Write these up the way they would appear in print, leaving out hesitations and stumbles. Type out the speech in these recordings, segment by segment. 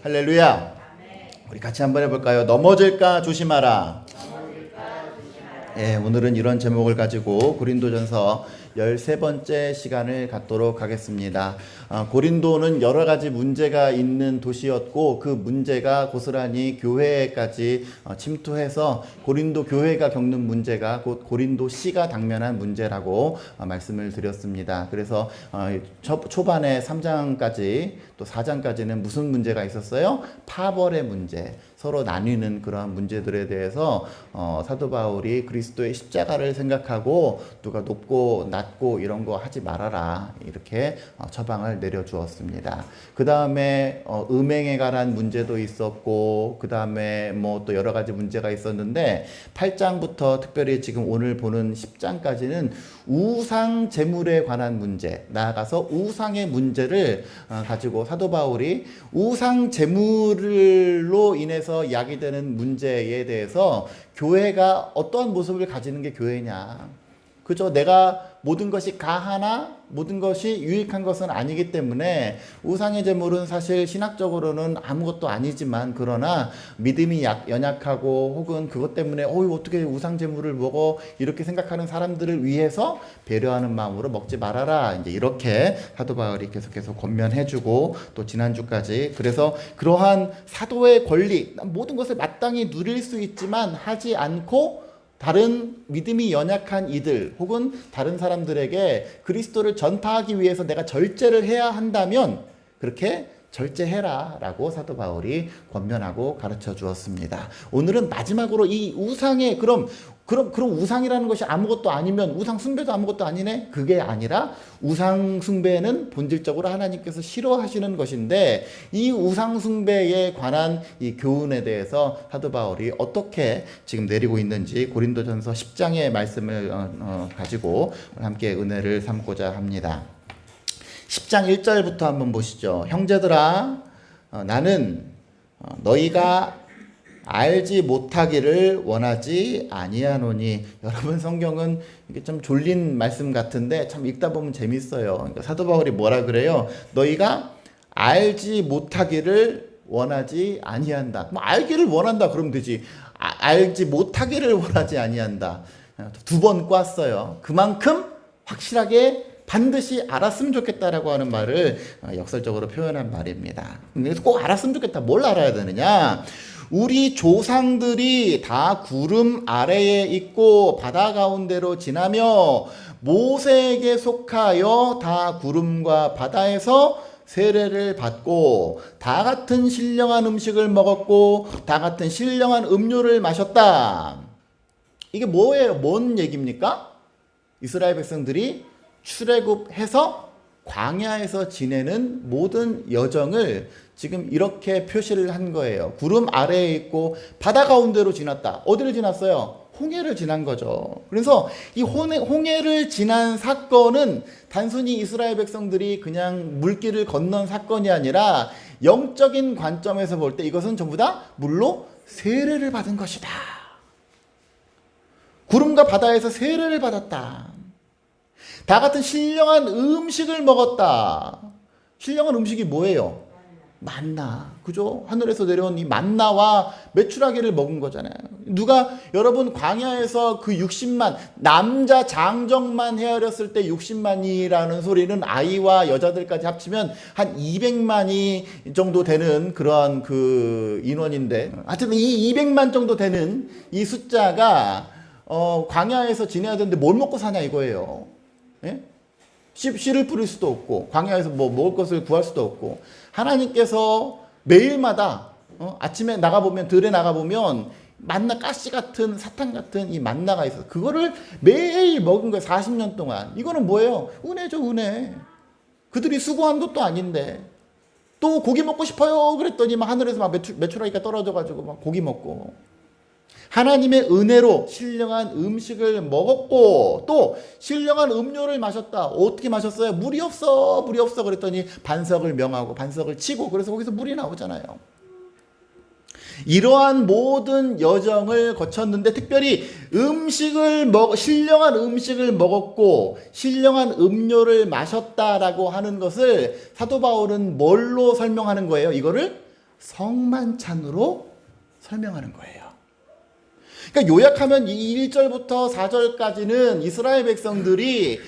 할렐루야. 우리 같이 한번 해볼까요? 넘어질까 조심하라. 예, 오늘은 이런 제목을 가지고 고린도전서 13번째 시간을 갖도록 하겠습니다. 고린도는 여러 가지 문제가 있는 도시였고 그 문제가 고스란히 교회까지 침투해서 고린도 교회가 겪는 문제가 곧 고린도시가 당면한 문제라고 말씀을 드렸습니다. 그래서 초반에 3장까지 또 4장까지는 무슨 문제가 있었어요? 파벌의 문제, 서로 나뉘는 그러한 문제들에 대해서 사도 바울이 그리스도의 십자가를 생각하고 누가 높고 낮고 이런 거 하지 말아라 이렇게 처방을 내려주었습니다. 그 다음에 음행에 관한 문제도 있었고 그 다음에 뭐 또 여러 가지 문제가 있었는데 8장부터 특별히 지금 오늘 보는 10장까지는 우상 제물에 관한 문제, 나아가서 우상의 문제를 가지고 사도 바울이 우상 제물로 인해서 야기되는 문제에 대해서 교회가 어떠한 모습을 가지는 게 교회냐, 그저 내가 모든 것이 가하나 모든 것이 유익한 것은 아니기 때문에 우상의 제물은 사실 신학적으로는 아무것도 아니지만 그러나 믿음이 연약하고 혹은 그것 때문에 어떻게 우상 제물을 먹어 이렇게 생각하는 사람들을 위해서 배려하는 마음으로 먹지 말아라, 이제 이렇게 사도 바울이 계속해서 권면해주고 또 지난주까지 그래서 그러한 사도의 권리, 모든 것을 마땅히 누릴 수 있지만 하지 않고 다른 믿음이 연약한 이들 혹은 다른 사람들에게 그리스도를 전파하기 위해서 내가 절제를 해야 한다면 그렇게 절제해라 라고 사도 바울이 권면하고 가르쳐 주었습니다. 오늘은 마지막으로 이 우상의 그럼 우상이라는 것이 아무것도 아니면 우상 숭배도 아무것도 아니네? 그게 아니라 우상 숭배는 본질적으로 하나님께서 싫어하시는 것인데 이 우상 숭배에 관한 이 교훈에 대해서 사도 바울이 어떻게 지금 내리고 있는지 고린도전서 10장의 말씀을 가지고 함께 은혜를 삼고자 합니다. 10장 1절부터 한번 보시죠. 형제들아, 나는 너희가 알지 못하기를 원하지 아니하노니. 여러분 성경은 이게 좀 졸린 말씀 같은데 참 읽다 보면 재밌어요. 그러니까 사도 바울이 뭐라 그래요? 너희가 알지 못하기를 원하지 아니한다. 뭐 알기를 원한다 그러면 되지. 알지 못하기를 원하지 아니한다. 두 번 꽈어요. 그만큼 확실하게 반드시 알았으면 좋겠다라고 하는 말을 역설적으로 표현한 말입니다. 그래서 꼭 알았으면 좋겠다. 뭘 알아야 되느냐? 우리 조상들이 다 구름 아래에 있고 바다 가운데로 지나며 모세에게 속하여 다 구름과 바다에서 세례를 받고 다 같은 신령한 음식을 먹었고 다 같은 신령한 음료를 마셨다. 이게 뭐예요? 뭔 얘기입니까? 이스라엘 백성들이 출애굽해서 광야에서 지내는 모든 여정을 지금 이렇게 표시를 한 거예요. 구름 아래에 있고 바다 가운데로 지났다. 어디를 지났어요? 홍해를 지난 거죠. 그래서 이 홍해를 지난 사건은 단순히 이스라엘 백성들이 그냥 물길을 건넌 사건이 아니라 영적인 관점에서 볼 때 이것은 전부 다 물로 세례를 받은 것이다. 구름과 바다에서 세례를 받았다. 다 같은 신령한 음식을 먹었다. 신령한 음식이 뭐예요? 만나. 그죠? 하늘에서 내려온 이 만나와 메추라기를 먹은 거잖아요. 누가 여러분 광야에서 그 60만 남자 장정만 헤아렸을 때 60만이라는 소리는 아이와 여자들까지 합치면 한 200만이 정도 되는 그러한 그 인원인데 하여튼 이 200만 정도 되는 이 숫자가 광야에서 지내야 되는데 뭘 먹고 사냐 이거예요. 예? 씨를 뿌릴 수도 없고 광야에서 뭐 먹을 것을 구할 수도 없고 하나님께서 매일마다 아침에 나가보면 들에 나가보면 만나 가시 같은 사탕 같은 이 만나가 있어서 그거를 매일 먹은 거예요. 40년 동안. 이거는 뭐예요? 은혜죠, 은혜. 그들이 수고한 것도 아닌데 또 고기 먹고 싶어요 그랬더니 막 하늘에서 막 메추라기가 떨어져가지고 막 고기 먹고 하나님의 은혜로 신령한 음식을 먹었고 또 신령한 음료를 마셨다. 어떻게 마셨어요? 물이 없어 그랬더니 반석을 명하고 반석을 치고 그래서 거기서 물이 나오잖아요. 이러한 모든 여정을 거쳤는데 특별히 신령한 음식을 먹었고 신령한 음료를 마셨다라고 하는 것을 사도 바울은 뭘로 설명하는 거예요? 이거를 성만찬으로 설명하는 거예요. 그러니까 요약하면 이 1절부터 4절까지는 이스라엘 백성들이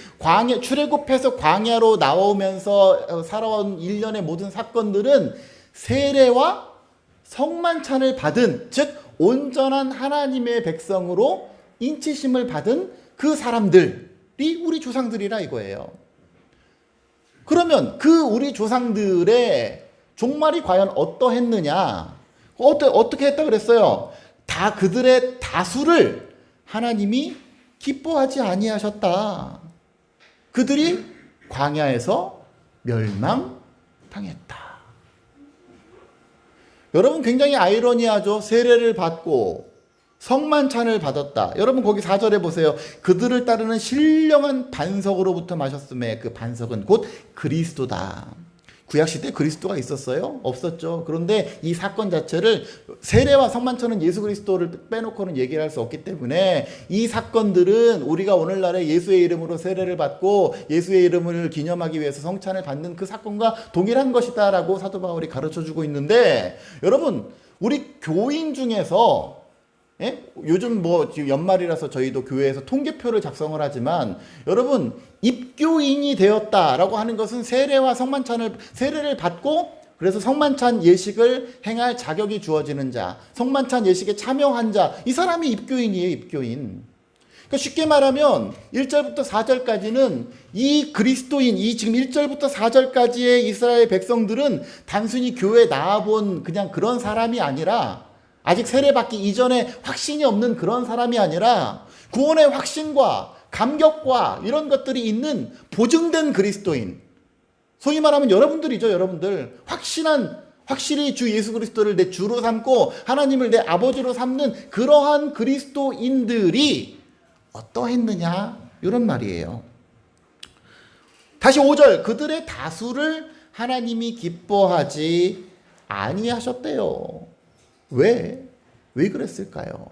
출애굽해서 광야로 나오면서 살아온 일련의 모든 사건들은 세례와 성만찬을 받은, 즉 온전한 하나님의 백성으로 인치심을 받은 그 사람들이 우리 조상들이라 이거예요. 그러면 그 우리 조상들의 종말이 과연 어떠했느냐? 어떻게 했다 그랬어요? 다 그들의 다수를 하나님이 기뻐하지 아니하셨다. 그들이 광야에서 멸망당했다. 여러분 굉장히 아이러니하죠. 세례를 받고 성만찬을 받았다. 여러분 거기 4절에 보세요. 그들을 따르는 신령한 반석으로부터 마셨음에 그 반석은 곧 그리스도다. 구약시대에 그리스도가 있었어요? 없었죠. 그런데 이 사건 자체를 세례와 성만찬은 예수 그리스도를 빼놓고는 얘기를 할 수 없기 때문에 이 사건들은 우리가 오늘날에 예수의 이름으로 세례를 받고 예수의 이름을 기념하기 위해서 성찬을 받는 그 사건과 동일한 것이다 라고 사도 바울이 가르쳐주고 있는데, 여러분 우리 교인 중에서 요즘 지금 연말이라서 저희도 교회에서 통계표를 작성을 하지만, 여러분 입교인이 되었다라고 하는 것은 세례와 세례를 받고 그래서 성만찬 예식을 행할 자격이 주어지는 자, 성만찬 예식에 참여한 자, 이 사람이 입교인이에요. 입교인. 그러니까 쉽게 말하면 1절부터 4절까지는 이 그리스도인, 이 지금 1절부터 4절까지의 이스라엘 백성들은 단순히 교회에 나와본 그냥 그런 사람이 아니라, 아직 세례받기 이전에 확신이 없는 그런 사람이 아니라 구원의 확신과 감격과 이런 것들이 있는 보증된 그리스도인, 소위 말하면 여러분들이죠. 여러분들 확실히 주 예수 그리스도를 내 주로 삼고 하나님을 내 아버지로 삼는 그러한 그리스도인들이 어떠했느냐, 이런 말이에요. 다시 5절, 그들의 다수를 하나님이 기뻐하지 아니하셨대요. 왜 그랬을까요?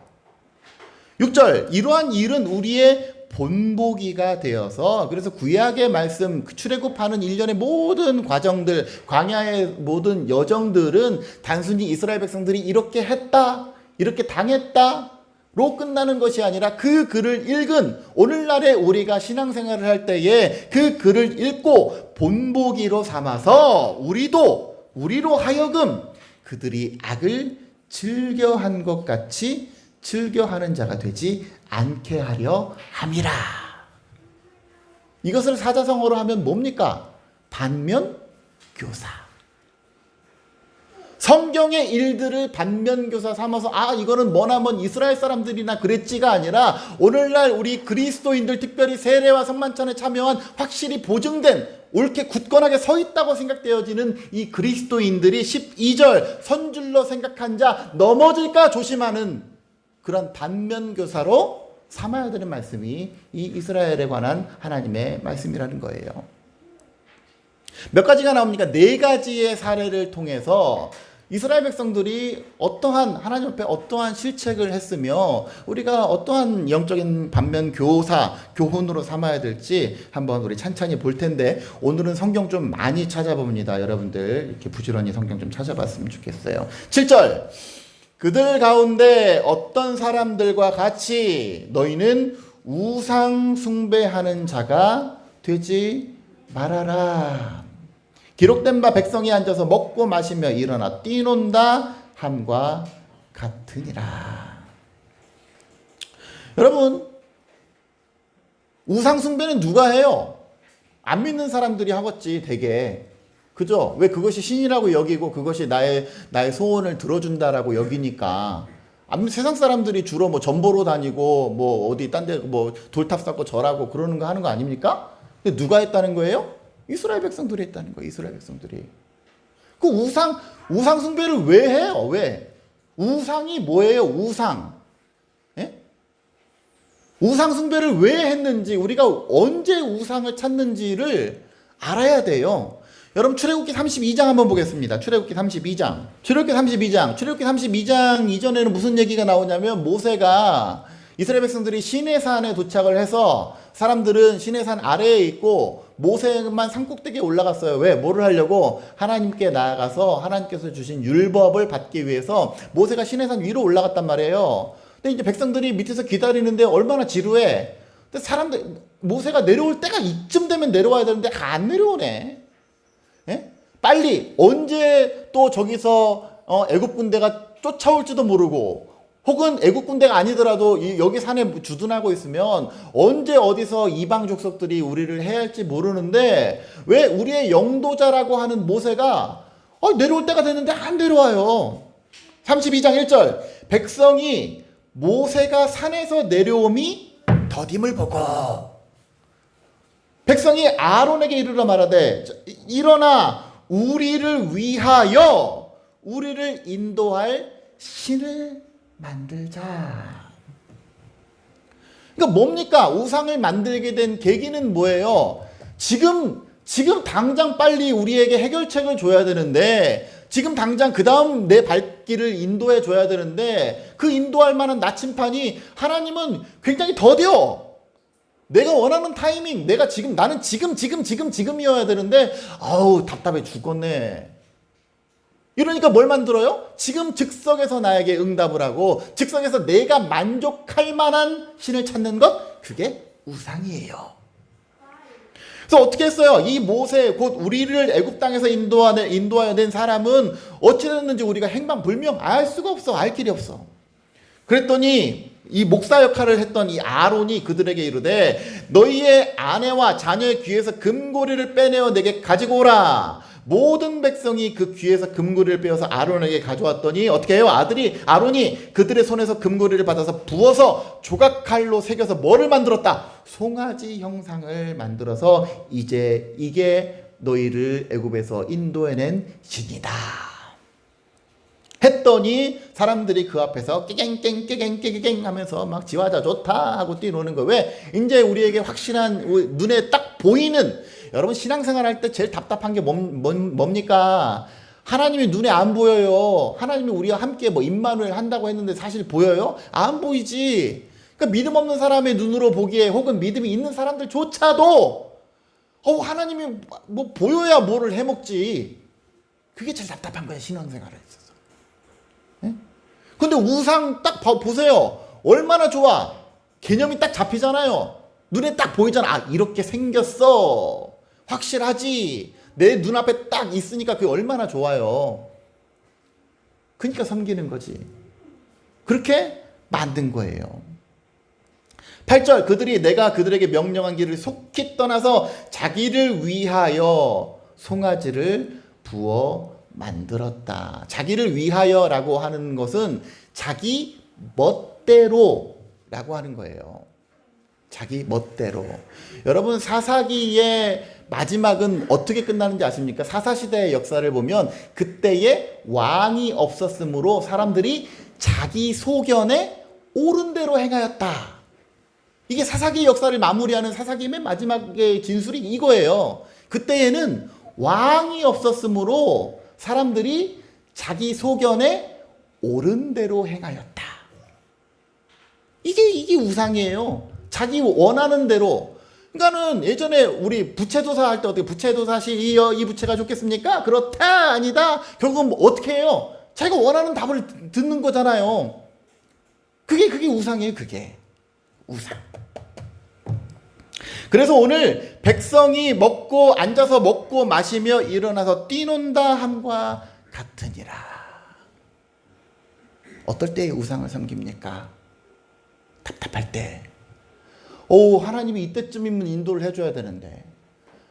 6절, 이러한 일은 우리의 본보기가 되어서, 그래서 구약의 말씀, 출애굽하는 일련의 모든 과정들, 광야의 모든 여정들은 단순히 이스라엘 백성들이 이렇게 했다, 이렇게 당했다 로 끝나는 것이 아니라, 그 글을 읽은 오늘날의 우리가 신앙생활을 할 때에 그 글을 읽고 본보기로 삼아서 우리로 하여금 그들이 악을 즐겨한 것 같이 즐겨하는 자가 되지 않게 하려 함이라. 이것을 사자성어로 하면 뭡니까? 반면교사. 성경의 일들을 반면교사 삼아서 이거는 머나먼 이스라엘 사람들이나 그랬지가 아니라 오늘날 우리 그리스도인들, 특별히 세례와 성만찬에 참여한 확실히 보증된, 옳게 굳건하게 서 있다고 생각되어지는 이 그리스도인들이 12절 선줄로 생각한 자 넘어질까 조심하는 그런 반면교사로 삼아야 되는 말씀이 이 이스라엘에 관한 하나님의 말씀이라는 거예요. 몇 가지가 나옵니까? 4가지의 사례를 통해서 이스라엘 백성들이 하나님 앞에 어떠한 실책을 했으며 우리가 어떠한 영적인 반면 교훈으로 삼아야 될지 한번 우리 찬찬히 볼 텐데, 오늘은 성경 좀 많이 찾아봅니다. 여러분들 이렇게 부지런히 성경 좀 찾아봤으면 좋겠어요. 7절, 그들 가운데 어떤 사람들과 같이 너희는 우상 숭배하는 자가 되지 말아라. 기록된 바 백성이 앉아서 먹고 마시며 일어나 뛰논다 함과 같으니라. 여러분, 우상 숭배는 누가 해요? 안 믿는 사람들이 하겠지, 되게. 그죠? 왜? 그것이 신이라고 여기고 그것이 나의 소원을 들어준다라고 여기니까. 세상 사람들이 주로 전보로 다니고 어디 딴 데 돌탑 쌓고 절하고 그러는 거 하는 거 아닙니까? 근데 누가 했다는 거예요? 이스라엘 백성들이 했다는 거예요. 이스라엘 백성들이. 그 우상 숭배를 왜 해요? 왜? 우상이 뭐예요? 우상. 예? 우상 숭배를 왜 했는지, 우리가 언제 우상을 찾는지를 알아야 돼요. 여러분 출애굽기 32장 한번 보겠습니다. 출애굽기 32장 이전에는 무슨 얘기가 나오냐면, 모세가 이스라엘 백성들이 시내산에 도착을 해서 사람들은 시내산 아래에 있고 모세만 산꼭대기에 올라갔어요. 왜? 뭐를 하려고? 하나님께 나아가서 하나님께서 주신 율법을 받기 위해서 모세가 시내산 위로 올라갔단 말이에요. 근데 이제 백성들이 밑에서 기다리는데 얼마나 지루해. 근데 사람들, 모세가 내려올 때가 이쯤 되면 내려와야 되는데 안 내려오네. 예? 빨리 언제 또 저기서 애굽 군대가 쫓아올지도 모르고, 혹은 애국 군대가 아니더라도 여기 산에 주둔하고 있으면 언제 어디서 이방 족속들이 우리를 해할지 모르는데, 왜 우리의 영도자라고 하는 모세가 내려올 때가 됐는데 안 내려와요. 32장 1절, 백성이 모세가 산에서 내려옴이 더딤을 보고 백성이 아론에게 이르러 말하되, 일어나 우리를 위하여 우리를 인도할 신을 만들자. 그러니까 뭡니까? 우상을 만들게 된 계기는 뭐예요? 지금 당장 빨리 우리에게 해결책을 줘야 되는데, 지금 당장 그 다음 내 발길을 인도해 줘야 되는데, 그 인도할 만한 나침판이 하나님은 굉장히 더뎌. 내가 원하는 타이밍, 나는 지금이어야 되는데, 아우 답답해 죽겠네. 이러니까 뭘 만들어요? 지금 즉석에서 나에게 응답을 하고, 즉석에서 내가 만족할 만한 신을 찾는 것, 그게 우상이에요. 그래서 어떻게 했어요? 이 모세, 곧 우리를 애굽 땅에서 인도하여 낸 사람은 어찌 됐는지 우리가 행방불명, 알 수가 없어. 알 길이 없어. 그랬더니 이 목사 역할을 했던 이 아론이 그들에게 이르되, 너희의 아내와 자녀의 귀에서 금고리를 빼내어 내게 가지고 오라. 모든 백성이 그 귀에서 금고리를 빼어서 아론에게 가져왔더니 어떻게 해요? 아론이 그들의 손에서 금고리를 받아서 부어서 조각칼로 새겨서 뭐를 만들었다? 송아지 형상을 만들어서 이제 이게 너희를 애굽에서 인도해낸 신이다 했더니, 사람들이 그 앞에서 깨갱 하면서 막 지화자 좋다 하고 뛰노는 거예요. 왜? 이제 우리에게 확실한, 눈에 딱 보이는, 여러분 신앙생활 할 때 제일 답답한 게 뭡니까? 하나님이 눈에 안 보여요. 하나님이 우리와 함께 임마누엘 한다고 했는데 사실 보여요? 안 보이지. 그러니까 믿음 없는 사람의 눈으로 보기에, 혹은 믿음이 있는 사람들조차도 하나님이 보여야 뭐를 해먹지. 그게 제일 답답한 거예요, 신앙생활에 있어서. 네? 근데 우상 딱 보세요. 얼마나 좋아. 개념이 딱 잡히잖아요. 눈에 딱 보이잖아. 이렇게 생겼어. 확실하지. 내 눈앞에 딱 있으니까 그게 얼마나 좋아요. 그러니까 섬기는 거지. 그렇게 만든 거예요. 8절, 내가 그들에게 명령한 길을 속히 떠나서 자기를 위하여 송아지를 부어 만들었다. 자기를 위하여라고 하는 것은 자기 멋대로라고 하는 거예요. 자기 멋대로. 여러분, 사사기의 마지막은 어떻게 끝나는지 아십니까? 사사시대의 역사를 보면 그때에 왕이 없었으므로 사람들이 자기 소견에 옳은 대로 행하였다. 이게 사사기 역사를 마무리하는 사사기의 맨 마지막의 진술이 이거예요. 그때에는 왕이 없었으므로 사람들이 자기 소견에 옳은 대로 행하였다. 이게 우상이에요. 자기 원하는 대로. 그러니까는 예전에 우리 부채도사 할 때 어떻게, 부채도사 시이여 이 부채가 좋겠습니까? 그렇다 아니다. 결국은 어떻게 해요? 자기가 원하는 답을 듣는 거잖아요. 그게 우상이에요. 그게 우상. 그래서 오늘 백성이 앉아서 먹고 마시며 일어나서 뛰논다 함과 같으니라. 어떨 때 우상을 섬깁니까? 답답할 때. 하나님이 이때쯤이면 인도를 해줘야 되는데,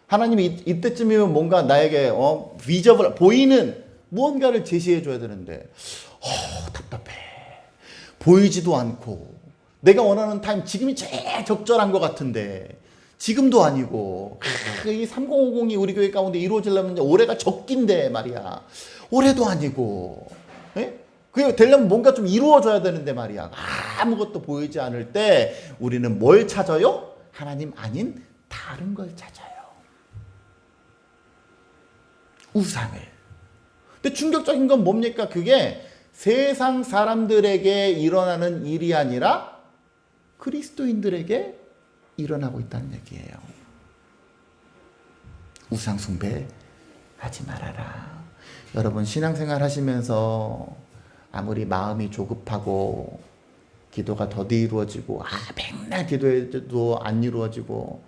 하나님이 이때쯤이면 뭔가 나에게 비저블 보이는 무언가를 제시해줘야 되는데, 답답해. 보이지도 않고, 내가 원하는 타임 지금이 제일 적절한 것 같은데 지금도 아니고, 이 3050이 우리 교회 가운데 이루어지려면 올해가 적긴데 말이야. 올해도 아니고, 그게 되려면 뭔가 좀 이루어져야 되는데 말이야. 아무것도 보이지 않을 때 우리는 뭘 찾아요? 하나님 아닌 다른 걸 찾아요. 우상을. 근데 충격적인 건 뭡니까? 그게 세상 사람들에게 일어나는 일이 아니라 그리스도인들에게 일어나고 있다는 얘기예요. 우상 숭배 하지 말아라. 여러분 신앙생활 하시면서 아무리 마음이 조급하고 기도가 더디 이루어지고 맨날 기도해도 안 이루어지고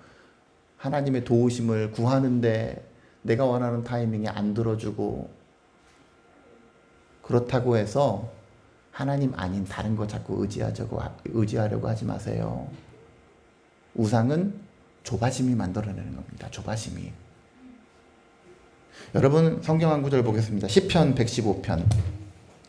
하나님의 도우심을 구하는데 내가 원하는 타이밍에 안 들어주고 그렇다고 해서 하나님 아닌 다른 거 자꾸 의지하려고 하지 마세요. 우상은 조바심이 만들어내는 겁니다. 조바심이. 여러분 성경 한 구절 보겠습니다. 시편 115편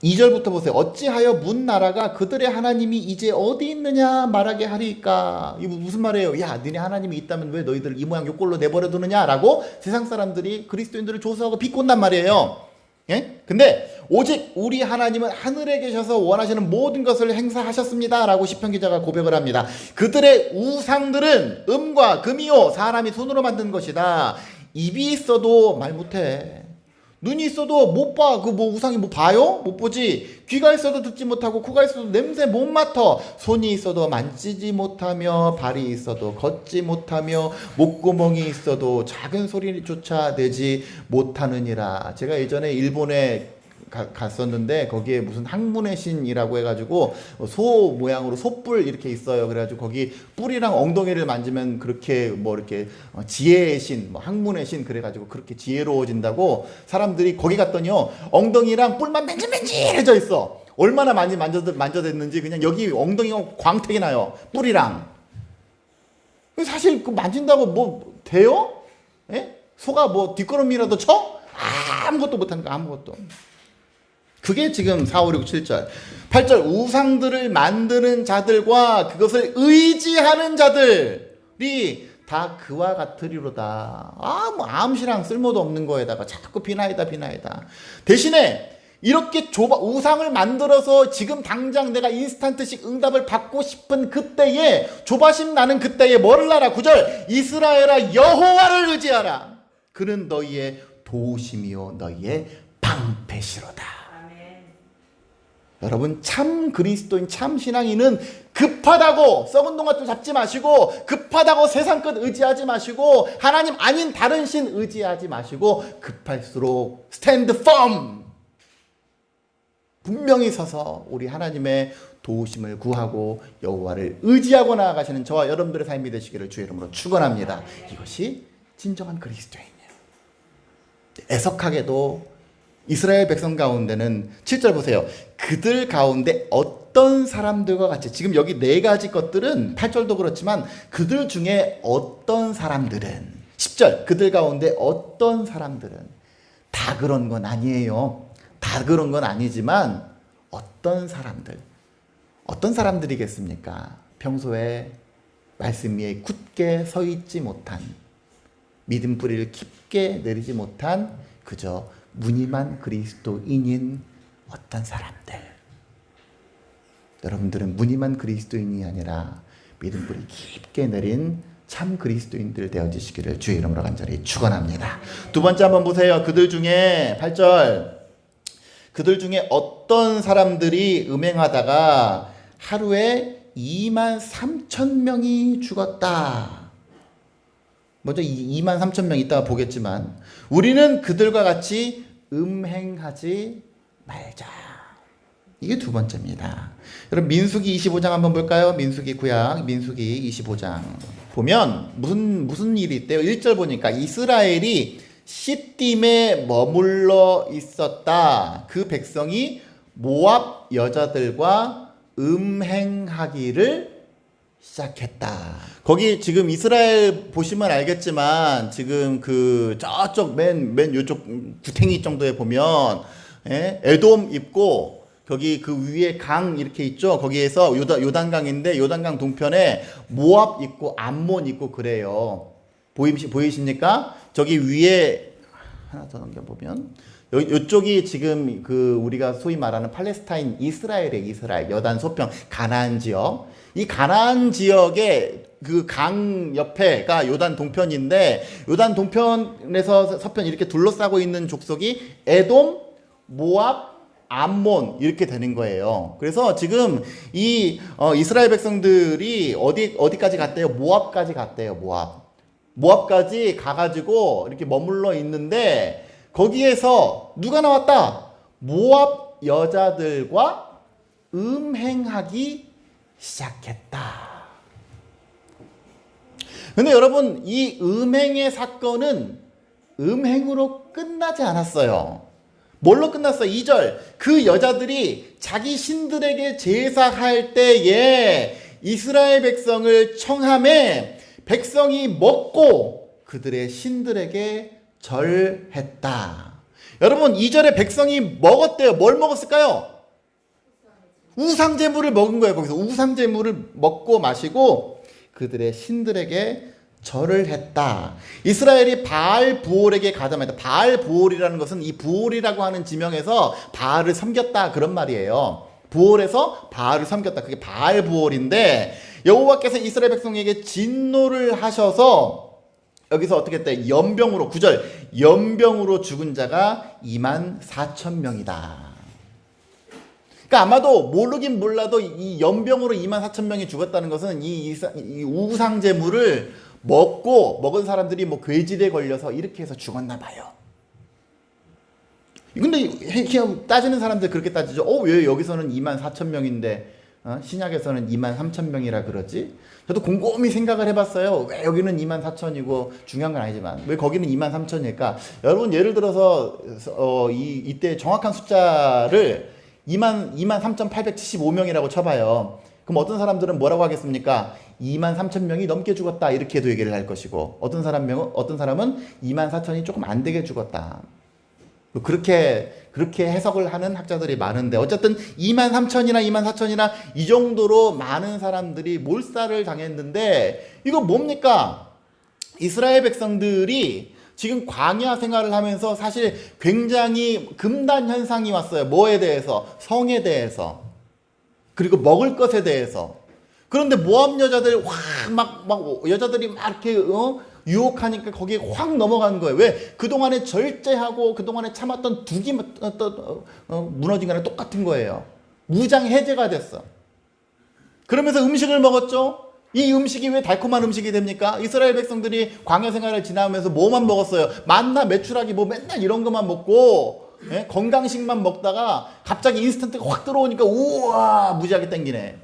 2절부터 보세요. 어찌하여 문 나라가 그들의 하나님이 이제 어디 있느냐 말하게 하리까. 이거 무슨 말이에요? 야, 너네 하나님이 있다면 왜 너희들 이 모양 요 꼴로 내버려 두느냐 라고 세상 사람들이 그리스도인들을 조소하고 비꼰단 말이에요. 예? 근데 오직 우리 하나님은 하늘에 계셔서 원하시는 모든 것을 행사하셨습니다 라고 시편 기자가 고백을 합니다. 그들의 우상들은 음과 금이요 사람이 손으로 만든 것이다. 입이 있어도 말 못해. 눈이 있어도 못 봐. 그 뭐 우상이 뭐 봐요? 못 보지. 귀가 있어도 듣지 못하고 코가 있어도 냄새 못 맡아. 손이 있어도 만지지 못하며 발이 있어도 걷지 못하며 목구멍이 있어도 작은 소리조차 내지 못하느니라. 제가 예전에 일본에 갔었는데 거기에 무슨 항문의 신이라고 해가지고 소 모양으로 소뿔 이렇게 있어요. 그래가지고 거기 뿔이랑 엉덩이를 만지면 그렇게 뭐 이렇게 지혜의 신, 뭐 항문의 신 그래가지고 그렇게 지혜로워진다고 사람들이 거기 갔더니요 엉덩이랑 뿔만 맨질맨질해져 있어. 얼마나 많이 만져댔는지 그냥 여기 엉덩이가 광택이 나요. 뿔이랑. 사실 그 만진다고 뭐 돼요? 예? 소가 뭐 뒷걸음이라도 쳐? 아무것도 못하는 거 아무것도. 그게 지금 4, 5, 6, 7절 8절 우상들을 만드는 자들과 그것을 의지하는 자들이 다 그와 같으리로다. 뭐 암시랑 쓸모도 없는 거에다가 자꾸 비나이다. 대신에 이렇게 우상을 만들어서 지금 당장 내가 인스턴트식 응답을 받고 싶은 그때에 조바심 나는 그때에 뭐를 하라. 9절 이스라엘아 여호와를 의지하라. 그는 너희의 도우심이요 너희의 방패시로다. 여러분 참 그리스도인 참 신앙인은 급하다고 썩은 동아도 잡지 마시고 급하다고 세상 끝 의지하지 마시고 하나님 아닌 다른 신 의지하지 마시고 급할수록 스탠드 펌 분명히 서서 우리 하나님의 도우심을 구하고 여호와를 의지하고 나아가시는 저와 여러분들의 삶이 되시기를 주의 이름으로 축원합니다. 이것이 진정한 그리스도인이에요. 애석하게도 이스라엘 백성 가운데는 7절 보세요. 그들 가운데 어떤 사람들과 같이 지금 여기 네 가지 것들은 8절도 그렇지만 그들 중에 어떤 사람들은 10절 그들 가운데 어떤 사람들은 다 그런 건 아니에요. 다 그런 건 아니지만 어떤 사람들이겠습니까? 평소에 말씀 위에 굳게 서 있지 못한 믿음 뿌리를 깊게 내리지 못한 그저 무늬만 그리스도인인 어떤 사람들. 여러분들은 무늬만 그리스도인이 아니라 믿음 뿌리 깊게 내린 참 그리스도인들 되어지시기를 주의 이름으로 간절히 축원합니다. 두 번째 한번 보세요. 그들 중에 8절 그들 중에 어떤 사람들이 음행하다가 하루에 23,000명이 죽었다. 먼저 23,000명 이따가 보겠지만 우리는 그들과 같이 음행하지 말자. 이게 두 번째입니다. 여러분 민수기 25장 한번 볼까요? 민수기 구약 민수기 25장 보면 무슨 일이 있대요? 1절 보니까 이스라엘이 시딤에 머물러 있었다. 그 백성이 모압 여자들과 음행하기를 시작했다. 거기 지금 이스라엘 보시면 알겠지만 지금 그 저쪽 맨 요쪽 구탱이 정도에 보면 에돔 있고 거기 그 위에 강 이렇게 있죠. 거기에서 요단강인데 요단강 동편에 모압 있고 암몬 있고 그래요. 보이십니까? 저기 위에 하나 더 넘겨보면 이쪽이 지금 그 우리가 소위 말하는 팔레스타인 이스라엘 여단 소평 가나안 지역. 이 가나안 지역의 그 강 옆에가 요단 동편인데 요단 동편에서 서편 이렇게 둘러싸고 있는 족속이 에돔, 모압, 암몬 이렇게 되는 거예요. 그래서 지금 이 이스라엘 백성들이 어디까지 갔대요? 모압까지 갔대요. 모압까지 가가지고 이렇게 머물러 있는데 거기에서 누가 나왔다? 모압 여자들과 음행하기 시작했다. 근데 여러분, 이 음행의 사건은 음행으로 끝나지 않았어요. 뭘로 끝났어요? 2절. 그 여자들이 자기 신들에게 제사할 때에 이스라엘 백성을 청함에 백성이 먹고 그들의 신들에게 절했다. 여러분, 2절에 백성이 먹었대요. 뭘 먹었을까요? 우상제물을 먹은 거예요. 거기서 우상제물을 먹고 마시고 그들의 신들에게 절을 했다. 이스라엘이 바알 부올에게 가담했다. 바알 부올이라는 것은 이 부올이라고 하는 지명에서 바알을 섬겼다 그런 말이에요. 부올에서 바알을 섬겼다. 그게 바알 부올인데 여호와께서 이스라엘 백성에게 진노를 하셔서 여기서 어떻게 했대? 연병으로 9절 연병으로 죽은 자가 24,000명이다. 그러니까 아마도 모르긴 몰라도 이 연병으로 24,000명이 죽었다는 것은 이 우상제물을 먹은 사람들이 뭐 괴질에 걸려서 이렇게 해서 죽었나 봐요. 근데 따지는 사람들 그렇게 따지죠. 왜 여기서는 24,000명인데 신약에서는 23,000명이라 그러지? 저도 곰곰이 생각을 해봤어요. 왜 여기는 24,000이고 중요한 건 아니지만 왜 거기는 23,000일까? 여러분 예를 들어서 이때 정확한 숫자를 23,875명이라고 쳐봐요. 그럼 어떤 사람들은 뭐라고 하겠습니까? 23,000명이 넘게 죽었다 이렇게도 얘기를 할 것이고 어떤 사람은 24,000이 조금 안 되게 죽었다. 그렇게 해석을 하는 학자들이 많은데 어쨌든 23,000이나 24,000이나 이 정도로 많은 사람들이 몰살을 당했는데 이거 뭡니까? 이스라엘 백성들이 지금 광야 생활을 하면서 사실 굉장히 금단 현상이 왔어요. 뭐에 대해서? 성에 대해서. 그리고 먹을 것에 대해서. 그런데 모압 여자들 여자들이 막 이렇게 유혹하니까 거기에 확 넘어간 거예요. 왜? 그동안에 절제하고 그동안에 참았던 둑이 무너진 거랑 똑같은 거예요. 무장 해제가 됐어. 그러면서 음식을 먹었죠. 이 음식이 왜 달콤한 음식이 됩니까? 이스라엘 백성들이 광야 생활을 지나면서 뭐만 먹었어요? 만나 메추라기 뭐 맨날 이런 것만 먹고 건강식만 먹다가 갑자기 인스턴트가 확 들어오니까 우와 무지하게 땡기네.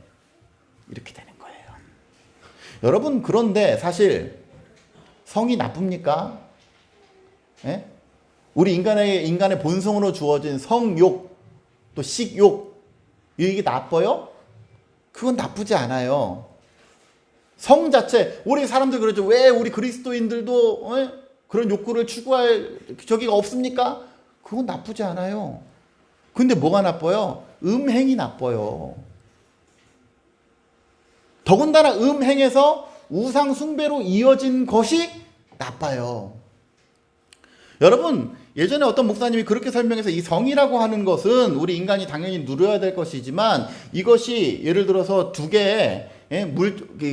이렇게 되는 거예요. 여러분 그런데 사실 성이 나쁩니까? 우리 인간의 본성으로 주어진 성욕 또 식욕 이게 나빠요? 그건 나쁘지 않아요. 성 자체 우리 사람들 그러죠. 왜 우리 그리스도인들도 그런 욕구를 추구할 저기가 없습니까? 그건 나쁘지 않아요. 근데 뭐가 나빠요? 음행이 나빠요. 더군다나 음행에서 우상 숭배로 이어진 것이 나빠요. 여러분 예전에 어떤 목사님이 그렇게 설명해서 이 성이라고 하는 것은 우리 인간이 당연히 누려야 될 것이지만 이것이 예를 들어서 두 개의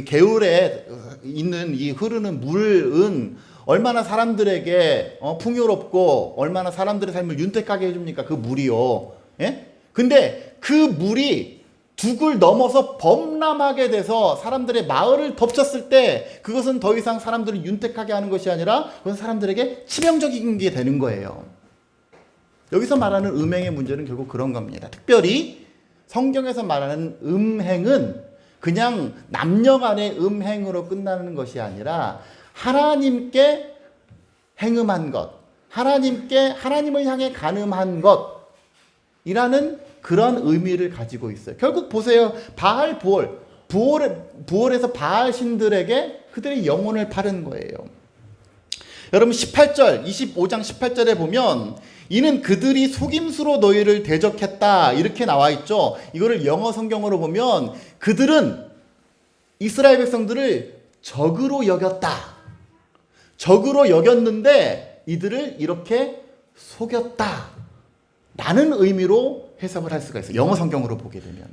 개울에 있는 이 흐르는 물은 얼마나 사람들에게 풍요롭고 얼마나 사람들의 삶을 윤택하게 해줍니까? 그 물이요. 근데 그 물이 둑을 넘어서 범람하게 돼서 사람들의 마을을 덮쳤을 때 그것은 더 이상 사람들을 윤택하게 하는 것이 아니라 그건 사람들에게 치명적인 게 되는 거예요. 여기서 말하는 음행의 문제는 결국 그런 겁니다. 특별히 성경에서 말하는 음행은 그냥 남녀 간의 음행으로 끝나는 것이 아니라 하나님께 행음한 것, 하나님을 향해 간음한 것이라는 그런 의미를 가지고 있어요. 결국 보세요. 바알 부올에서 바알 신들에게 그들의 영혼을 팔은 거예요. 여러분 25장 18절에 보면 이는 그들이 속임수로 너희를 대적했다 이렇게 나와 있죠. 이거를 영어 성경으로 보면 그들은 이스라엘 백성들을 적으로 여겼다. 적으로 여겼는데 이들을 이렇게 속였다 라는 의미로 해석을 할 수가 있어요. 영어 성경으로 보게 되면.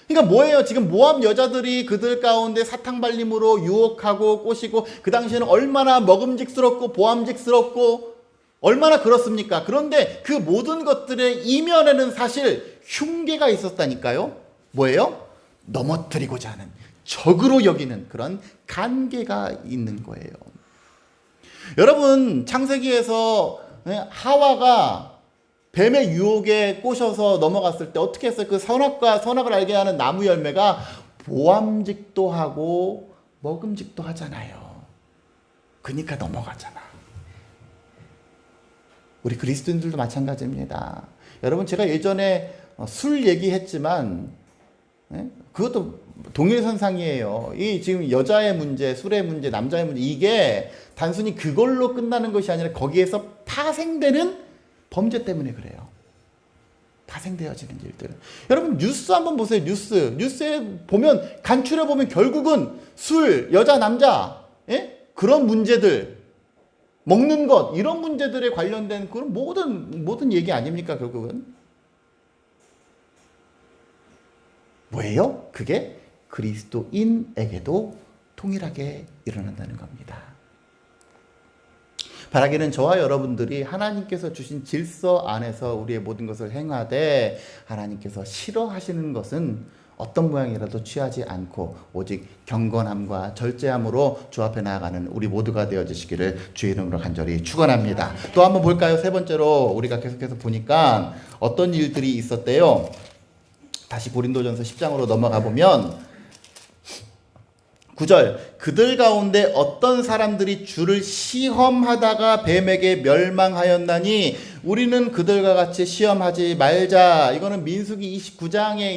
그러니까 뭐예요? 지금 모압 여자들이 그들 가운데 사탕발림으로 유혹하고 꼬시고 그 당시에는 얼마나 먹음직스럽고 보암직스럽고 얼마나 그렇습니까? 그런데 그 모든 것들의 이면에는 사실 흉계가 있었다니까요. 뭐예요? 넘어뜨리고자 하는 적으로 여기는 그런 간계가 있는 거예요. 여러분 창세기에서 하와가 뱀의 유혹에 꼬셔서 넘어갔을 때 어떻게 했어요? 그 선악과 선악을 알게 하는 나무 열매가 보암직도 하고 먹음직도 하잖아요. 그러니까 넘어가잖아. 우리 그리스도인들도 마찬가지입니다. 여러분 제가 예전에 술 얘기했지만 그것도 동일선상이에요. 이 지금 여자의 문제, 술의 문제, 남자의 문제 이게 단순히 그걸로 끝나는 것이 아니라 거기에서 파생되는 범죄 때문에 그래요. 파생되어지는 일들. 여러분 뉴스 한번 보세요. 뉴스에 보면 간추려 보면 결국은 술, 여자, 남자 그런 문제들, 먹는 것 이런 문제들에 관련된 그런 모든 얘기 아닙니까 결국은? 뭐예요? 그게 그리스도인에게도 동일하게 일어난다는 겁니다. 바라기는 저와 여러분들이 하나님께서 주신 질서 안에서 우리의 모든 것을 행하되 하나님께서 싫어하시는 것은 어떤 모양이라도 취하지 않고 오직 경건함과 절제함으로 주 앞에 나아가는 우리 모두가 되어주시기를 주의 이름으로 간절히 축원합니다. 또 한번 볼까요? 세 번째로 우리가 계속해서 보니까 어떤 일들이 있었대요. 다시 고린도전서 10장으로 넘어가 보면 9절 그들 가운데 어떤 사람들이 주를 시험하다가 뱀에게 멸망하였나니 우리는 그들과 같이 시험하지 말자. 이거는 민수기 21장에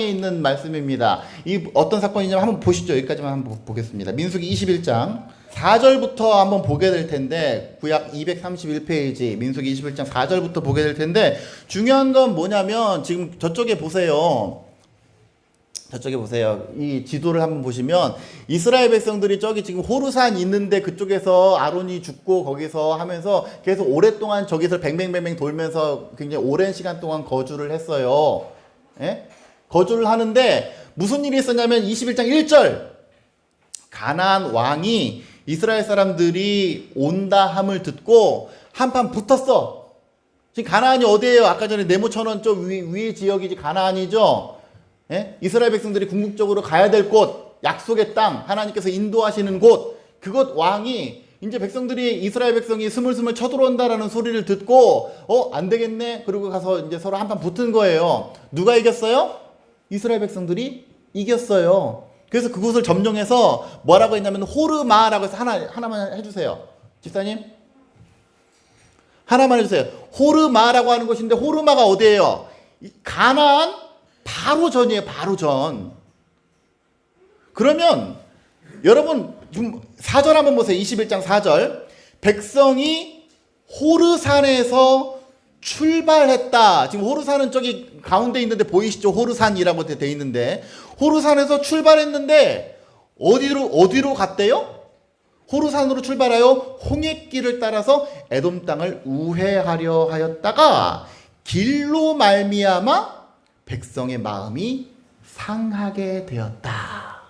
있는 말씀입니다. 이 어떤 사건이냐면 한번 보시죠. 여기까지만 한번 보겠습니다. 민수기 21장 4절부터 한번 보게 될 텐데 구약 231페이지 민수기 21장 4절부터 보게 될 텐데 중요한 건 뭐냐면 지금 저쪽에 보세요. 이 지도를 한번 보시면 이스라엘 백성들이 저기 지금 호르산 있는데 그쪽에서 아론이 죽고 거기서 하면서 계속 오랫동안 저기서 뱅뱅뱅뱅 돌면서 굉장히 오랜 시간 동안 거주를 했어요. 거주를 하는데 무슨 일이 있었냐면 21장 1절 가나안 왕이 이스라엘 사람들이 온다 함을 듣고 한판 붙었어. 지금 가나안이 어디예요? 아까 전에 네모천원 저 위의 지역이지 가나안이죠. 이스라엘 백성들이 궁극적으로 가야 될 곳, 약속의 땅, 하나님께서 인도하시는 곳, 그곳 왕이 이제 백성들이 이스라엘 백성이 스물스물 쳐들어온다라는 소리를 듣고 안 되겠네. 그리고 가서 이제 서로 한판 붙은 거예요. 누가 이겼어요? 이스라엘 백성들이 이겼어요. 그래서 그곳을 점령해서 뭐라고 했냐면 호르마라고 해서 하나만 해주세요. 집사님 하나만 해주세요. 호르마라고 하는 곳인데 호르마가 어디예요? 가나안 바로 전이에요. 바로 전. 그러면 여러분 좀 4절 한번 보세요. 21장 4절 백성이 호르산에서 출발했다. 지금 호르산은 저기 가운데 있는데 보이시죠? 호르산이라고 돼 있는데 호르산에서 출발했는데 어디로 갔대요? 호르산으로 출발하여 홍해길을 따라서 에돔 땅을 우회하려 하였다가 길로 말미암아 백성의 마음이 상하게 되었다.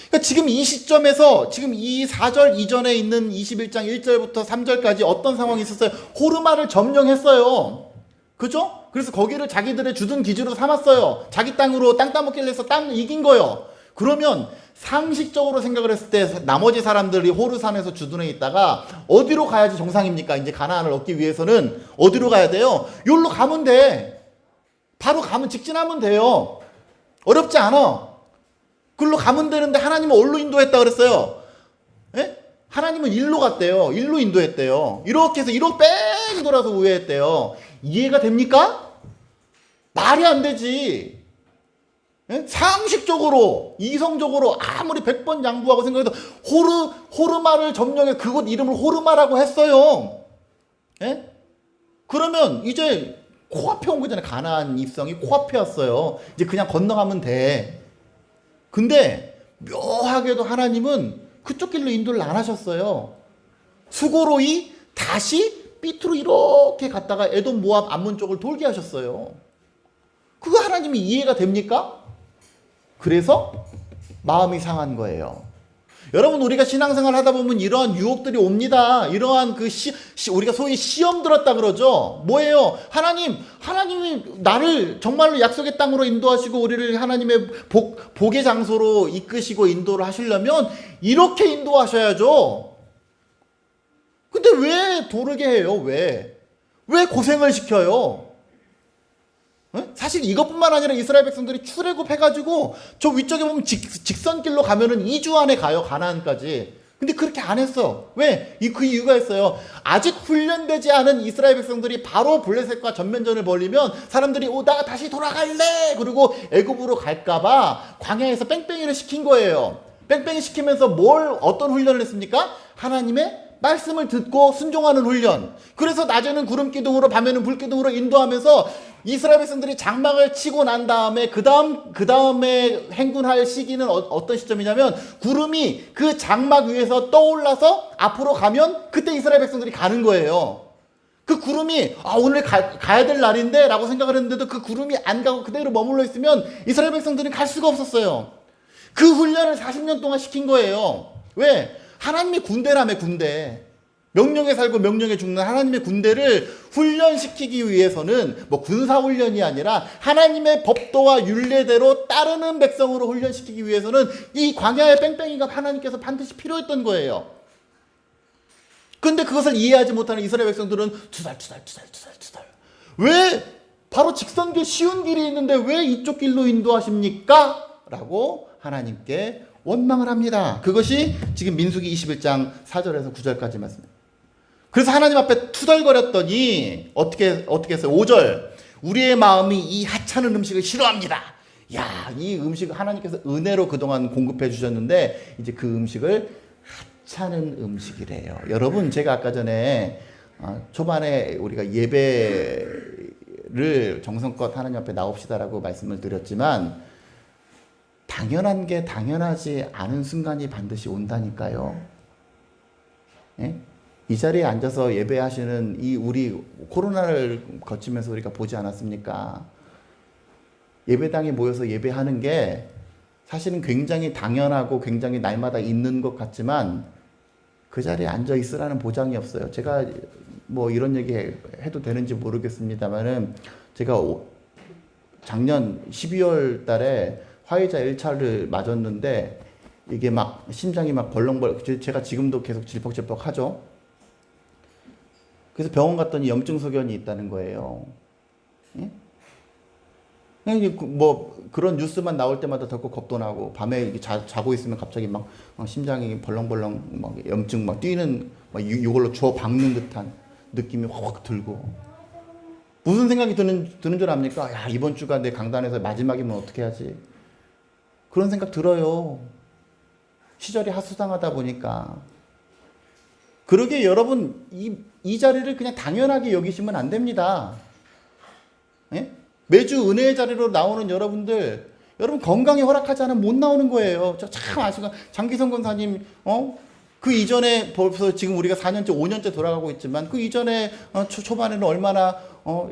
그러니까 지금 이 시점에서 지금 이 4절 이전에 있는 21장 1절부터 3절까지 어떤 상황이 있었어요? 호르마를 점령했어요. 그죠? 그래서 거기를 자기들의 주둔 기지로 삼았어요. 자기 땅으로 땅 따먹기를 해서 땅 이긴 거예요. 그러면 상식적으로 생각을 했을 때 나머지 사람들이 호르산에서 주둔해 있다가 어디로 가야지 정상입니까? 이제 가나안을 얻기 위해서는 어디로 가야 돼요? 여기로 가면 돼. 바로 가면 직진하면 돼요. 어렵지 않아. 그걸로 가면 되는데 하나님은 어디로 인도했다 그랬어요? 하나님은 일로 갔대요. 일로 인도했대요. 이렇게 해서 이로 뺑 돌아서 우회했대요. 이해가 됩니까? 말이 안 되지. 상식적으로 이성적으로 아무리 100번 양보하고 생각해도 호르마를 점령해 그곳 이름을 호르마라고 했어요. 그러면 이제 코앞에 온 거잖아요. 가나안 입성이 코앞에 왔어요. 이제 그냥 건너가면 돼. 근데 묘하게도 하나님은 그쪽 길로 인도를 안 하셨어요. 수고로이 다시 삐뚤어 이렇게 갔다가 에돔 모압 암몬 쪽을 돌게 하셨어요. 그거 하나님이 이해가 됩니까? 그래서 마음이 상한 거예요. 여러분 우리가 신앙생활 하다 보면 이러한 유혹들이 옵니다. 이러한 우리가 소위 시험 들었다 그러죠. 뭐예요? 하나님이 나를 정말로 약속의 땅으로 인도하시고 우리를 하나님의 복의 장소로 이끄시고 인도를 하시려면 이렇게 인도하셔야죠. 근데 왜 도르게 해요? 왜 고생을 시켜요? 사실 이것뿐만 아니라 이스라엘 백성들이 출애굽해가지고 저 위쪽에 보면 직선길로 가면은 2주 안에 가요. 가나안까지. 근데 그렇게 안 했어. 왜? 그 이유가 있어요. 아직 훈련되지 않은 이스라엘 백성들이 바로 블레셋과 전면전을 벌이면 사람들이 나 다시 돌아갈래. 그리고 애굽으로 갈까봐 광야에서 뺑뺑이를 시킨 거예요. 뺑뺑이 시키면서 어떤 훈련을 했습니까? 하나님의 말씀을 듣고 순종하는 훈련. 그래서 낮에는 구름 기둥으로 밤에는 불 기둥으로 인도하면서 이스라엘 백성들이 장막을 치고 난 다음에 그 다음에 행군할 시기는 어떤 시점이냐면 구름이 그 장막 위에서 떠올라서 앞으로 가면 그때 이스라엘 백성들이 가는 거예요. 그 구름이 오늘 가야 될 날인데 라고 생각을 했는데도 그 구름이 안 가고 그대로 머물러 있으면 이스라엘 백성들은 갈 수가 없었어요. 그 훈련을 40년 동안 시킨 거예요. 왜? 하나님의 군대라며, 군대. 명령에 살고 명령에 죽는 하나님의 군대를 훈련시키기 위해서는 군사훈련이 아니라 하나님의 법도와 율례대로 따르는 백성으로 훈련시키기 위해서는 이 광야의 뺑뺑이가 하나님께서 반드시 필요했던 거예요. 근데 그것을 이해하지 못하는 이스라엘 백성들은 투달. 왜 바로 직선길 쉬운 길이 있는데 왜 이쪽 길로 인도하십니까? 라고 하나님께 원망을 합니다. 그것이 지금 민수기 21장 4절에서 9절까지 말씀입니다. 그래서 하나님 앞에 투덜거렸더니 어떻게 했어요? 5절. 우리의 마음이 이 하찮은 음식을 싫어합니다. 이 음식 하나님께서 은혜로 그동안 공급해 주셨는데 이제 그 음식을 하찮은 음식이래요. 여러분, 제가 아까 전에 초반에 우리가 예배를 정성껏 하나님 앞에 나옵시다라고 말씀을 드렸지만 당연한 게 당연하지 않은 순간이 반드시 온다니까요. 예? 이 자리에 앉아서 예배하시는 우리 코로나를 거치면서 우리가 보지 않았습니까? 예배당에 모여서 예배하는 게 사실은 굉장히 당연하고 굉장히 날마다 있는 것 같지만 그 자리에 앉아 있으라는 보장이 없어요. 제가 이런 얘기 해도 되는지 모르겠습니다만은 제가 작년 12월 달에 화이자 1차를 맞았는데 이게 심장이 벌렁벌렁, 제가 지금도 계속 질퍽질퍽 하죠. 그래서 병원 갔더니 염증 소견이 있다는 거예요. 예? 그런 뉴스만 나올 때마다 덜컥 겁도 나고 밤에 자고 있으면 갑자기 심장이 벌렁벌렁 염증 뛰는 이걸로 주워 박는 듯한 느낌이 확 들고 무슨 생각이 드는 줄 압니까? 이번 주가 내 강단에서 마지막이면 어떻게 하지? 그런 생각 들어요. 시절이 하수당하다 보니까. 그러게 여러분 이 자리를 그냥 당연하게 여기시면 안 됩니다. 예? 매주 은혜의 자리로 나오는 여러분 건강이 허락하지 않으면 못 나오는 거예요. 저 참 아시고 장기성 권사님 그 이전에 벌써 지금 우리가 4년째 5년째 돌아가고 있지만 그 이전에 초반에는 얼마나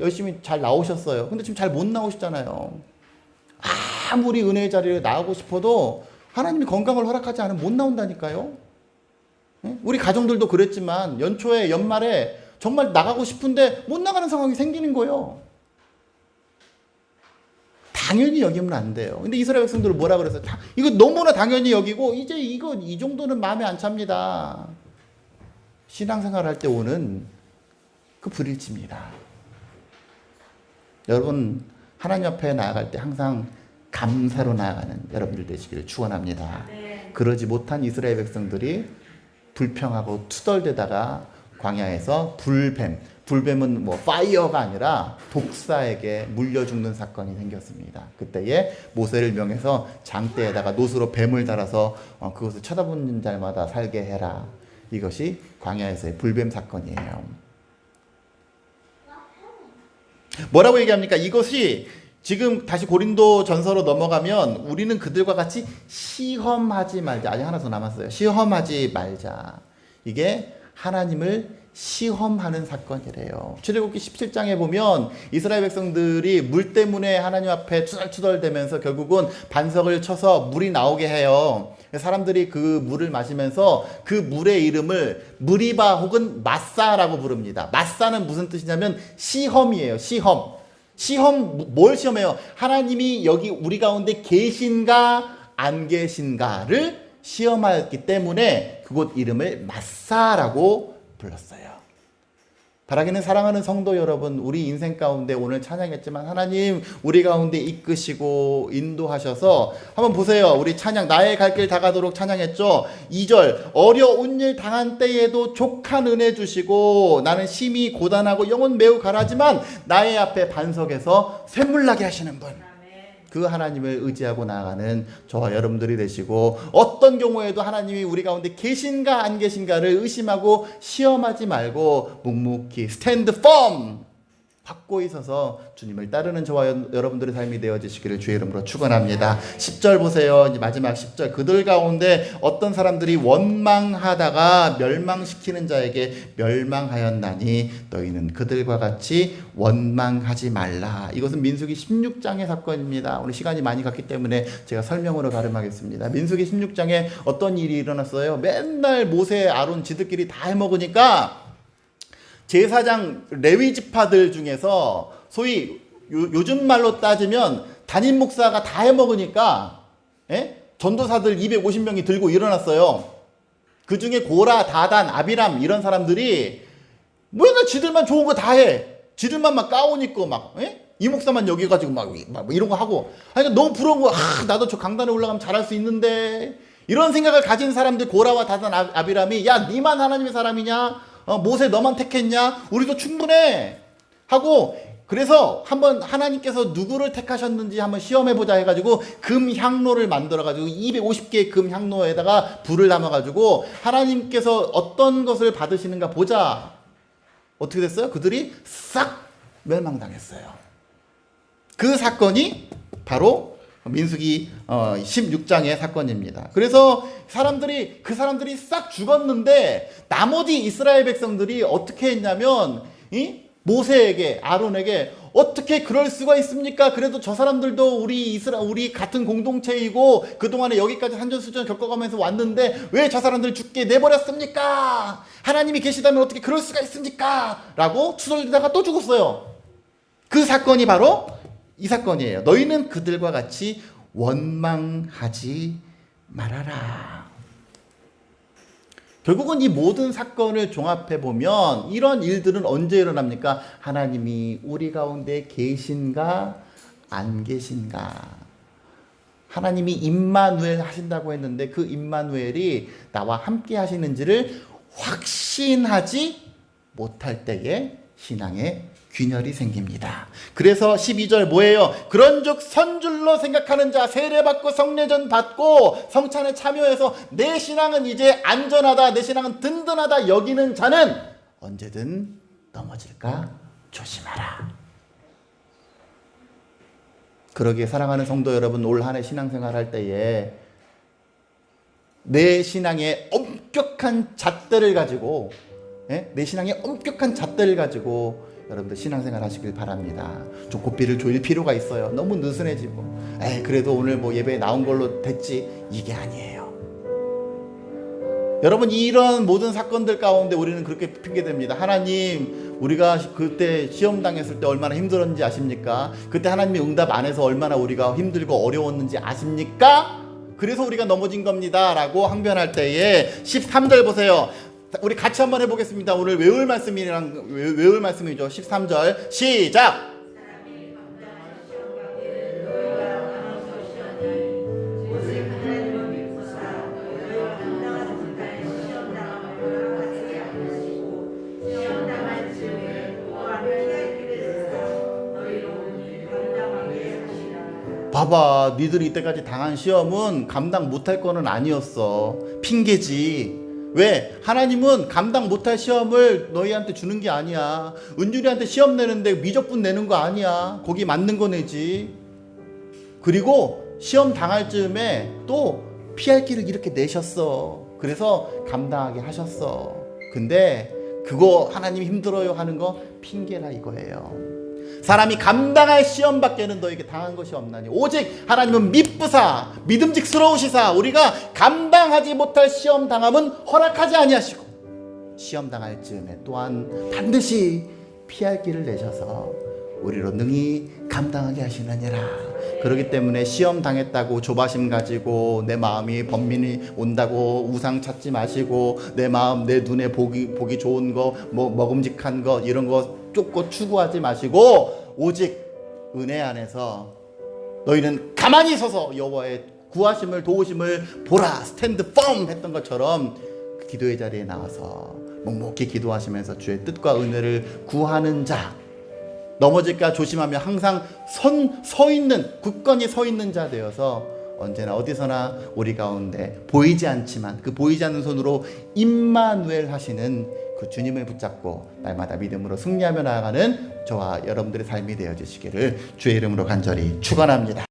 열심히 잘 나오셨어요. 근데 지금 잘 못 나오시잖아요. 아무리 은혜의 자리에 나오고 싶어도 하나님이 건강을 허락하지 않으면 못 나온다니까요. 우리 가정들도 그랬지만 연초에 연말에 정말 나가고 싶은데 못 나가는 상황이 생기는 거예요. 당연히 여기면 안 돼요. 근데 이스라엘 백성들은 뭐라 그랬어요? 이거 너무나 당연히 여기고 이제 이 정도는 마음에 안 찹니다. 신앙생활 할 때 오는 그 불일치입니다. 여러분 하나님 앞에 나아갈 때 항상 감사로 나아가는 여러분들 되시기를 축원합니다. 그러지 못한 이스라엘 백성들이 불평하고 투덜대다가 광야에서 불뱀은 파이어가 아니라 독사에게 물려 죽는 사건이 생겼습니다. 그때에 모세를 명해서 장대에다가 노수로 뱀을 달아서 그것을 쳐다보는 자마다 살게 해라. 이것이 광야에서의 불뱀 사건이에요. 뭐라고 얘기합니까? 이것이 지금 다시 고린도 전서로 넘어가면 우리는 그들과 같이 시험하지 말자. 아직 하나 더 남았어요. 시험하지 말자. 이게 하나님을 시험하는 사건이래요. 출애굽기 17장에 보면 이스라엘 백성들이 물 때문에 하나님 앞에 투덜투덜대면서 결국은 반석을 쳐서 물이 나오게 해요. 사람들이 그 물을 마시면서 그 물의 이름을 무리바 혹은 마사라고 부릅니다. 마사는 무슨 뜻이냐면 시험이에요. 시험 뭘 시험해요? 하나님이 여기 우리 가운데 계신가 안 계신가를 시험하였기 때문에 그곳 이름을 마사라고 불렀어요. 바라기는 사랑하는 성도 여러분, 우리 인생 가운데 오늘 찬양했지만 하나님 우리 가운데 이끄시고 인도하셔서 한번 보세요. 우리 찬양 나의 갈 길 다가도록 찬양했죠. 2절 어려운 일 당한 때에도 족한 은혜 주시고 나는 심히 고단하고 영혼 매우 가라지만 나의 앞에 반석에서 샘물나게 하시는 분, 그 하나님을 의지하고 나아가는 저와 여러분들이 되시고, 어떤 경우에도 하나님이 우리 가운데 계신가 안 계신가를 의심하고 시험하지 말고 묵묵히 스탠드 펌 확고히 서서 주님을 따르는 저와 여러분들의 삶이 되어지시기를 주의 이름으로 축원합니다. 10절 보세요. 이제 마지막 10절 그들 가운데 어떤 사람들이 원망하다가 멸망시키는 자에게 멸망하였나니 너희는 그들과 같이 원망하지 말라. 이것은 민수기 16장의 사건입니다. 오늘 시간이 많이 갔기 때문에 제가 설명으로 가름하겠습니다. 민수기 16장에 어떤 일이 일어났어요? 맨날 모세, 아론 지들끼리 다 해먹으니까 제사장 레위 지파들 중에서 소위 요즘 말로 따지면 담임 목사가 다 해먹으니까 전도사들 250명이 들고 일어났어요. 그 중에 고라, 다단, 아비람 이런 사람들이 맨날 지들만 좋은 거 다 해. 지들만 막 가운 입고 막 이 목사만 여기 가지고 막 이런 거 하고, 그러니까 너무 부러운 거. 나도 저 강단에 올라가면 잘할 수 있는데, 이런 생각을 가진 사람들 고라와 다단, 아비람이 야 니만 하나님의 사람이냐? 모세 너만 택했냐? 우리도 충분해 하고, 그래서 한번 하나님께서 누구를 택하셨는지 한번 시험해보자 해가지고 금 향로를 만들어가지고 250개의 금 향로에다가 불을 담아가지고 하나님께서 어떤 것을 받으시는가 보자. 어떻게 됐어요? 그들이 싹 멸망당했어요. 그 사건이 바로 민수기 16장의 사건입니다. 그래서 그 사람들이 싹 죽었는데 나머지 이스라엘 백성들이 어떻게 했냐면 모세에게, 아론에게 어떻게 그럴 수가 있습니까? 그래도 저 사람들도 우리 같은 공동체이고 그동안에 여기까지 산전수전 겪어가면서 왔는데 왜 저 사람들 죽게 내버렸습니까? 하나님이 계시다면 어떻게 그럴 수가 있습니까? 라고 투덜대다가 또 죽었어요. 그 사건이 바로 이 사건이에요. 너희는 그들과 같이 원망하지 말아라. 결국은 이 모든 사건을 종합해보면 이런 일들은 언제 일어납니까? 하나님이 우리 가운데 계신가 안 계신가. 하나님이 임마누엘 하신다고 했는데 그 임마누엘이 나와 함께 하시는지를 확신하지 못할 때에 신앙의 균열이 생깁니다. 그래서 12절 뭐예요? 그런즉 선줄로 생각하는 자 세례받고 성례전 받고 성찬에 참여해서 내 신앙은 이제 안전하다, 내 신앙은 든든하다 여기는 자는 언제든 넘어질까 조심하라. 그러기에 사랑하는 성도 여러분, 올 한 해 신앙생활 할 때에 내 신앙의 엄격한 잣대를 가지고 내 신앙의 엄격한 잣대를 가지고 여러분들 신앙생활 하시길 바랍니다. 좀 고삐를 조일 필요가 있어요. 너무 느슨해지고 그래도 오늘 뭐 예배에 나온 걸로 됐지, 이게 아니에요. 여러분, 이런 모든 사건들 가운데 우리는 그렇게 핑계댑니다. 하나님, 우리가 그때 시험 당했을 때 얼마나 힘들었는지 아십니까? 그때 하나님이 응답 안 해서 얼마나 우리가 힘들고 어려웠는지 아십니까? 그래서 우리가 넘어진 겁니다 라고 항변할 때에 13절 보세요. 우리 같이 한번 해보겠습니다. 오늘 외울 말씀이죠. 13절 시작. 봐봐, 니들이 이때까지 당한 시험은 감당 못할 거는 아니었어. 핑계지. 왜? 하나님은 감당 못할 시험을 너희한테 주는 게 아니야. 은준이한테 시험 내는데 미적분 내는 거 아니야. 거기 맞는 거 내지. 그리고 시험 당할 즈음에 또 피할 길을 이렇게 내셨어. 그래서 감당하게 하셨어. 근데 그거 하나님 힘들어요 하는 거 핑계라 이거예요. 사람이 감당할 시험밖에는 너에게 당한 것이 없나니 오직 하나님은 미쁘사 믿음직스러우시사 우리가 감당하지 못할 시험 당함은 허락하지 아니하시고 시험 당할 즈음에 또한 반드시 피할 길을 내셔서 우리로 능히 감당하게 하시느니라. 그렇기 때문에 시험 당했다고 조바심 가지고 내 마음이 번민이 온다고 우상 찾지 마시고 내 마음 내 눈에 보기 좋은 거 뭐 먹음직한 거 이런 거 쫓고 추구하지 마시고 오직 은혜 안에서 너희는 가만히 서서 여호와의 구하심을 도우심을 보라 스탠드 펌 했던 것처럼 기도의 자리에 나와서 묵묵히 기도하시면서 주의 뜻과 은혜를 구하는 자, 넘어질까 조심하며 항상 서 있는 굳건히 서 있는 자 되어서 언제나 어디서나 우리 가운데 보이지 않지만 그 보이지 않는 손으로 임마누엘 하시는 그 주님을 붙잡고 날마다 믿음으로 승리하며 나아가는 저와 여러분들의 삶이 되어지시기를 주의 이름으로 간절히 축원합니다.